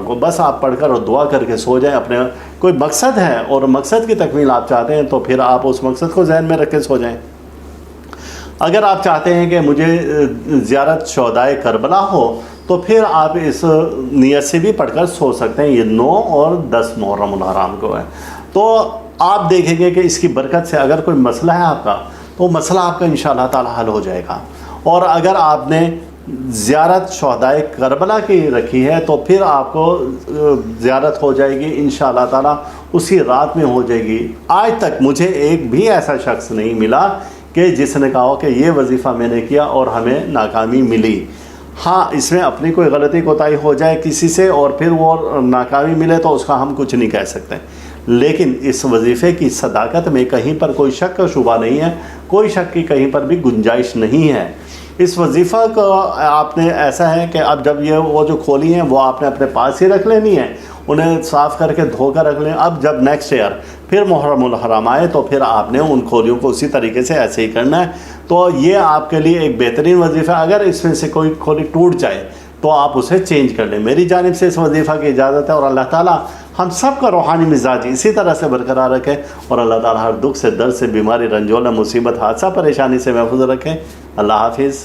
کو بس آپ پڑھ کر اور دعا کر کے سو جائیں. اپنے کوئی مقصد ہے اور مقصد کی تکمیل آپ چاہتے ہیں تو پھر آپ اس مقصد کو ذہن میں رکھ کے سو جائیں. اگر آپ چاہتے ہیں کہ مجھے زیارت شہدائے کربلا ہو تو پھر آپ اس نیت سے بھی پڑھ کر سو سکتے ہیں. یہ 9 اور 10 محرم الحرام کو ہے. تو آپ دیکھیں گے کہ اس کی برکت سے اگر کوئی مسئلہ ہے آپ کا تو مسئلہ آپ کا انشاءاللہ تعالی حل ہو جائے گا. اور اگر آپ نے زیارت شہدائے کربلا کی رکھی ہے تو پھر آپ کو زیارت ہو جائے گی انشاءاللہ تعالی اسی رات میں ہو جائے گی. آج تک مجھے ایک بھی ایسا شخص نہیں ملا کہ جس نے کہا کہ یہ وظیفہ میں نے کیا اور ہمیں ناکامی ملی. ہاں اس میں اپنی کوئی غلطی کوتاہی ہو جائے کسی سے اور پھر وہ ناکامی ملے تو اس کا ہم کچھ نہیں کہہ سکتے. لیکن اس وظیفے کی صداقت میں کہیں پر کوئی شک کا شبہ نہیں ہے, کوئی شک کی کہیں پر بھی گنجائش نہیں ہے. اس وظیفہ کو آپ نے ایسا ہے کہ اب جب یہ وہ جو کھولی ہیں وہ آپ نے اپنے پاس ہی رکھ لینی ہے, انہیں صاف کر کے دھو کر رکھ لیں. اب جب نیکسٹ ایئر پھر محرم الحرام آئے تو پھر آپ نے ان کھولیوں کو اسی طریقے سے ایسے ہی کرنا ہے. تو یہ آپ کے لیے ایک بہترین وظیفہ ہے. اگر اس میں سے کوئی کھولی ٹوٹ جائے تو آپ اسے چینج کر لیں. میری جانب سے اس وظیفہ کی اجازت ہے. اور اللہ تعالیٰ ہم سب کا روحانی مزاج اسی طرح سے برقرار رکھے اور اللہ تعالیٰ ہر دکھ سے, درد سے, بیماری, رنجولہ, مصیبت, حادثہ, پریشانی سے محفوظ رکھے. اللہ حافظ.